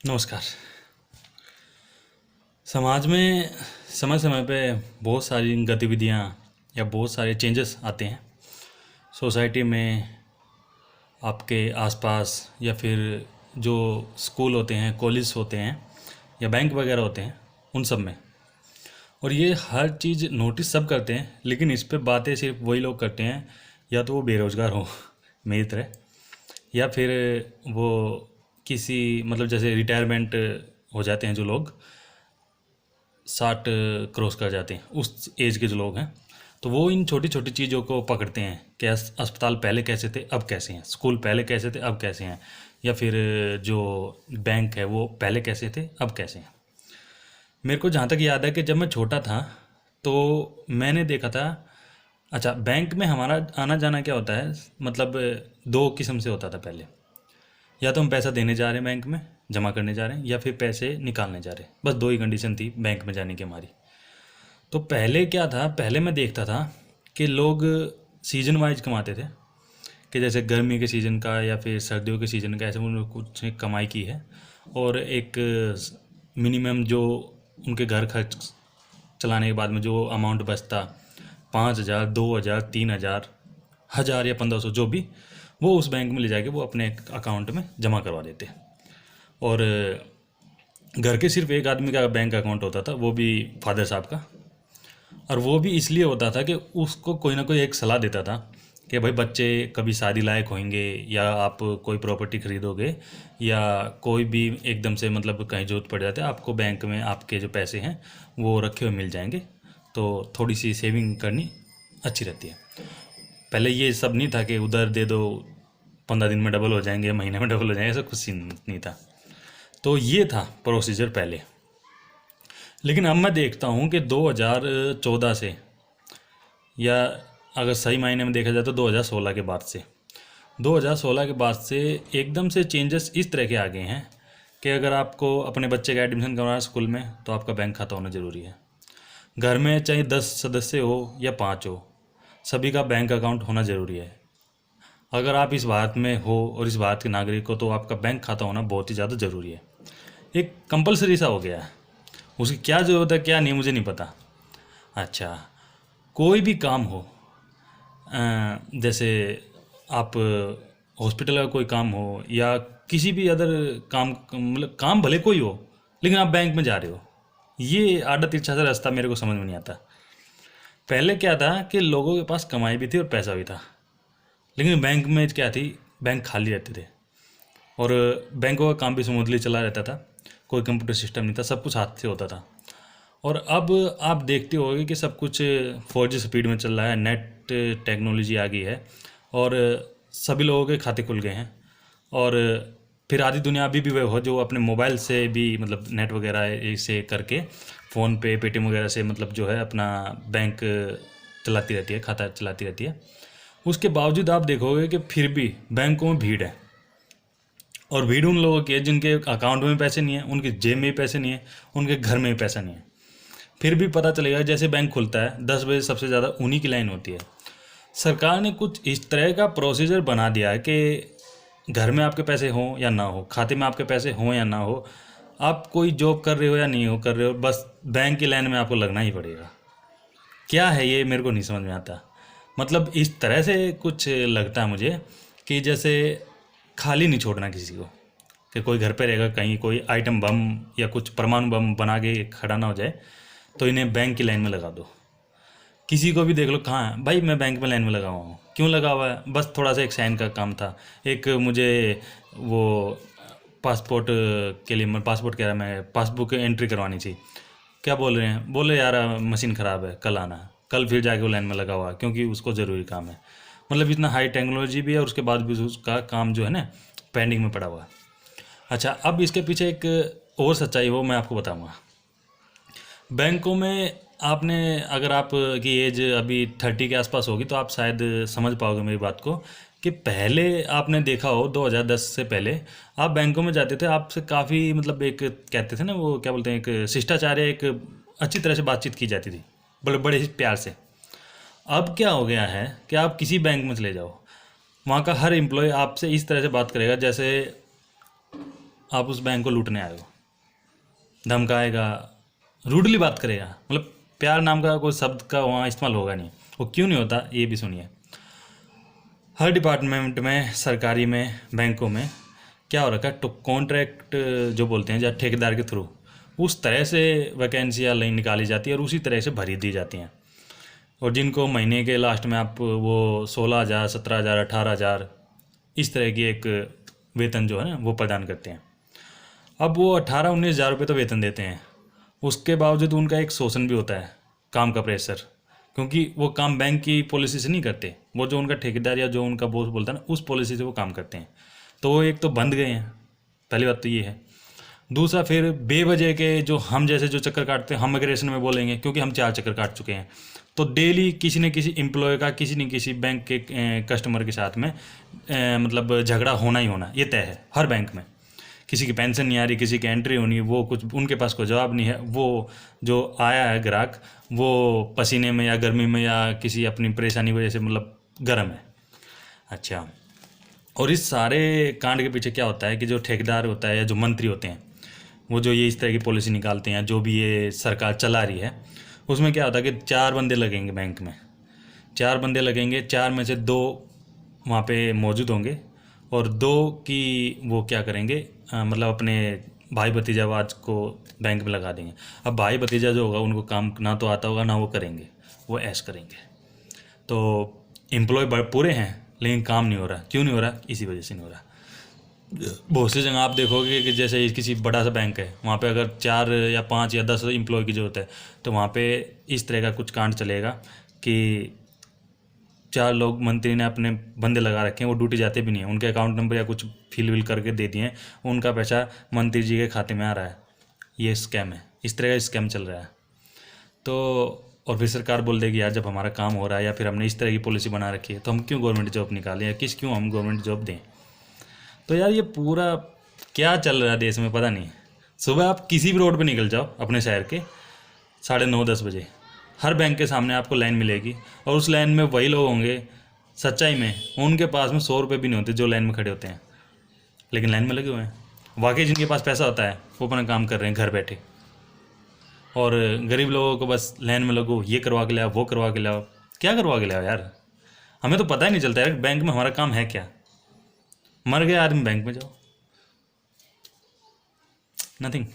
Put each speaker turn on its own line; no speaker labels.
नमस्कार। समाज में समय समय पे बहुत सारी गतिविधियाँ या बहुत सारे चेंजेस आते हैं सोसाइटी में, आपके आसपास, या फिर जो स्कूल होते हैं, कॉलेज होते हैं या बैंक वगैरह होते हैं, उन सब में। और ये हर चीज़ नोटिस सब करते हैं, लेकिन इस पे बातें सिर्फ वही लोग करते हैं, या तो वो बेरोज़गार हो मेरी तरह, या फिर वो किसी मतलब जैसे रिटायरमेंट हो जाते हैं जो लोग 60 क्रॉस कर जाते हैं, उस एज के जो लोग हैं, तो वो इन छोटी छोटी चीज़ों को पकड़ते हैं कि अस्पताल पहले कैसे थे अब कैसे हैं, स्कूल पहले कैसे थे अब कैसे हैं, या फिर जो बैंक है वो पहले कैसे थे अब कैसे हैं। मेरे को जहाँ तक याद है कि जब मैं छोटा था तो मैंने देखा था। अच्छा, बैंक में हमारा आना जाना क्या होता है, मतलब दो किस्म से होता था पहले। या तो हम पैसा देने जा रहे हैं बैंक में, जमा करने जा रहे हैं, या फिर पैसे निकालने जा रहे हैं, बस दो ही कंडीशन थी बैंक में जाने की हमारी। तो पहले क्या था, पहले मैं देखता था कि लोग सीजन वाइज कमाते थे, कि जैसे गर्मी के सीज़न का या फिर सर्दियों के सीज़न का, ऐसे उन्होंने कुछ कमाई की है, और एक मिनिमम जो उनके घर खर्च चलाने के बाद में जो अमाउंट बचता, 5,000, 2,000, 3,000, 1,000 या 1,500 जो भी, वो उस बैंक में ले जाके वो अपने अकाउंट में जमा करवा देते। और घर के सिर्फ एक आदमी का बैंक अकाउंट होता था, वो भी फादर साहब का। और वो भी इसलिए होता था कि उसको कोई ना कोई एक सलाह देता था कि भाई बच्चे कभी शादी लायक होंगे, या आप कोई प्रॉपर्टी खरीदोगे, या कोई भी एकदम से मतलब कहीं जरूरत पड़ जाता है आपको, बैंक में आपके जो पैसे हैं वो रखे हुए मिल जाएंगे, तो थोड़ी सी सेविंग करनी अच्छी रहती है। पहले ये सब नहीं था कि उधर दे दो 15 दिन में डबल हो जाएंगे, महीने में डबल हो जाएंगे, ऐसा कुछ सीन नहीं था। तो ये था प्रोसीजर पहले। लेकिन अब मैं देखता हूँ कि 2014 से, या अगर सही मायने में देखा जाए तो 2016 के बाद से, 2016 के बाद से एकदम से चेंजेस इस तरह के आ गए हैं कि अगर आपको अपने बच्चे का एडमिशन करवाना है स्कूल में, तो आपका बैंक खाता होना ज़रूरी है। घर में चाहे 10 सदस्य हो या 5 हो, सभी का बैंक अकाउंट होना ज़रूरी है। अगर आप इस भारत में हो और इस भारत के नागरिक हो, तो आपका बैंक खाता होना बहुत ही ज़्यादा ज़रूरी है। एक कंपलसरी सा हो गया है। उसकी क्या ज़रूरत है क्या नहीं मुझे नहीं पता। अच्छा, कोई भी काम हो, जैसे आप हॉस्पिटल का कोई काम हो, या किसी भी अदर काम, मतलब काम भले कोई हो, लेकिन आप बैंक में जा रहे हो, ये आड़ा तिरछा सा रास्ता मेरे को समझ में नहीं आता। पहले क्या था कि लोगों के पास कमाई भी थी और पैसा भी था, लेकिन बैंक में क्या थी, बैंक खाली रहते थे, और बैंकों का काम भी स्मूथली चला रहता था, कोई कंप्यूटर सिस्टम नहीं था, सब कुछ हाथ से होता था। और अब आप देखते होगे कि सब कुछ 4G स्पीड में चल रहा है, नेट टेक्नोलॉजी आ गई है, और सभी लोगों के खाते खुल गए हैं। और फिर आधी दुनिया अभी भी वह हो जो अपने मोबाइल से भी, मतलब नेट वगैरह से करके, फ़ोन पे, पेटीएम वगैरह से, मतलब जो है अपना बैंक चलाती रहती है, खाता चलाती रहती है। उसके बावजूद आप देखोगे कि फिर भी बैंकों में भीड़ है, और भीड़ उन लोगों की है जिनके अकाउंट में पैसे नहीं है, उनके जेब में भी पैसे नहीं है, उनके घर में भी पैसा नहीं है। फिर भी पता चलेगा, जैसे बैंक खुलता है 10 बजे सबसे ज़्यादा उन्हीं की लाइन होती है। सरकार ने कुछ इस तरह का प्रोसीजर बना दिया है कि घर में आपके पैसे हों या ना हो, खाते में आपके पैसे हों या ना हो, आप कोई जॉब कर रहे हो या नहीं हो कर रहे हो, बस बैंक की लाइन में आपको लगना ही पड़ेगा। क्या है ये, मेरे को नहीं समझ में आता। मतलब इस तरह से कुछ लगता है मुझे कि जैसे खाली नहीं छोड़ना किसी को, कि कोई घर पे रहेगा, कहीं कोई आइटम बम या कुछ परमाणु बम बना के खड़ा ना हो जाए, तो इन्हें बैंक की लाइन में लगा दो। किसी को भी देख लो, कहाँ है भाई, मैं बैंक में लाइन में लगा हुआ हूँ, क्यों लगा हुआ है, बस थोड़ा सा एक साइन का काम था, एक मुझे वो पासपोर्ट के लिए, मैं पासपोर्ट कह रहा, मैं पासबुक एंट्री करवानी थी। क्या बोल रहे हैं, बोले यार मशीन ख़राब है, कल आना है, कल फिर जाके वो लाइन में लगा हुआ है, क्योंकि उसको ज़रूरी काम है। मतलब इतना हाई टेक्नोलॉजी भी है, और उसके बाद भी उसका काम जो है ना पेंडिंग में पड़ा हुआ है। अच्छा, अब इसके पीछे एक और सच्चाई वो मैं आपको बताऊंगा। बैंकों में आपने, अगर आप की एज अभी 30 के आसपास होगी, तो आप शायद समझ पाओगे मेरी बात को, कि पहले आपने देखा हो 2010 से पहले आप बैंकों में जाते थे, आपसे काफ़ी, मतलब एक कहते थे ना, वो क्या बोलते हैं, एक शिष्टाचार, एक अच्छी तरह से बातचीत की जाती थी, बड़े बड़े ही प्यार से। अब क्या हो गया है कि आप किसी बैंक में चले जाओ, वहाँ का हर एम्प्लॉय आपसे इस तरह से बात करेगा जैसे आप उस बैंक को लूटने आए हो, धमकाएगा, रूडली बात करेगा, मतलब प्यार नाम का कोई शब्द का वहाँ इस्तेमाल होगा नहीं। वो क्यों नहीं होता ये भी सुनिए। हर डिपार्टमेंट में, सरकारी में, बैंकों में क्या हो रखा है, तो कॉन्ट्रैक्ट जो बोलते हैं, या ठेकेदार के थ्रू उस तरह से वैकेंसियाँ निकाली जाती है और उसी तरह से भरी दी जाती हैं। और जिनको महीने के लास्ट में आप वो 16,000, 17,000, 18,000 इस तरह की एक वेतन जो है ना वो प्रदान करते हैं। अब वो 18-19 हज़ार रुपये तो वेतन देते हैं, उसके बावजूद उनका एक शोषण भी होता है, काम का प्रेशर, क्योंकि वो काम बैंक की पॉलिसी से नहीं करते, वो जो उनका ठेकेदार या जो उनका बॉस बोलता है ना उस पॉलिसी से वो काम करते हैं। तो वो एक तो बंद गए हैं, पहली बात तो ये है। दूसरा, फिर बेवजह के जो हम जैसे जो चक्कर काटते हैं, हम माइग्रेशन में बोलेंगे क्योंकि हम 4 चक्कर काट चुके हैं, तो डेली किसी न किसी एम्प्लॉय का किसी न किसी बैंक के कस्टमर के साथ में मतलब झगड़ा होना ही होना, ये तय है हर बैंक में। किसी की पेंशन नहीं आ रही, किसी की एंट्री होनी, वो कुछ उनके पास कोई जवाब नहीं है, वो जो आया है ग्राहक वो पसीने में या गर्मी में या किसी अपनी परेशानी की वजह से मतलब गर्म है। अच्छा, और इस सारे कांड के पीछे क्या होता है कि जो ठेकेदार होता है या जो मंत्री होते हैं, वो जो ये इस तरह की पॉलिसी निकालते हैं, जो भी ये सरकार चला रही है, उसमें क्या होता है कि 4 बंदे लगेंगे बैंक में, 4 बंदे लगेंगे, 4 में से 2 वहाँ पे मौजूद होंगे और 2 की वो क्या करेंगे, मतलब अपने भाई भतीजावाज को बैंक में लगा देंगे। अब भाई भतीजा जो होगा उनको काम ना तो आता होगा ना वो करेंगे, वो ऐश करेंगे। तो एम्प्लॉय पूरे हैं लेकिन काम नहीं हो रहा। क्यों नहीं हो रहा? इसी वजह से नहीं हो रहा। बहुत सी जगह आप देखोगे कि जैसे किसी बड़ा सा बैंक है, वहाँ पे अगर 4 या 5 या 10 एम्प्लॉय की ज़रूरत है, तो वहाँ पे इस तरह का कुछ कांड चलेगा कि 4 लोग मंत्री ने अपने बंदे लगा रखे हैं, वो ड्यूटी जाते भी नहीं है, उनके अकाउंट नंबर या कुछ फिल विल करके दे दिए हैं, उनका पैसा मंत्री जी के खाते में आ रहा है। ये स्कैम है, इस तरह का स्कैम चल रहा है। तो और फिर सरकार बोल देगी यार जब हमारा काम हो रहा है या फिर हमने इस तरह की पॉलिसी बना रखी है तो हम क्यों गवर्नमेंट जॉब निकालें या क्यों हम गवर्नमेंट जॉब दें। तो यार ये पूरा क्या चल रहा है देश में पता नहीं। सुबह आप किसी भी रोड पे निकल जाओ अपने शहर के 9:30-10 बजे, हर बैंक के सामने आपको लाइन मिलेगी और उस लाइन में वही लोग होंगे, सच्चाई में उनके पास में 100 रुपये भी नहीं होते जो लाइन में खड़े होते हैं, लेकिन लाइन में लगे हुए हैं। वाकई जिनके पास पैसा होता है वो अपना काम कर रहे हैं घर बैठे, और गरीब लोगों को बस लाइन में लगो, ये करवा के लाओ, वो करवा के लाओ। क्या करवा के लाओ यार, हमें तो पता ही नहीं चलता यार बैंक में हमारा काम है क्या। मर गया आदमी बैंक में जाओ, नथिंग।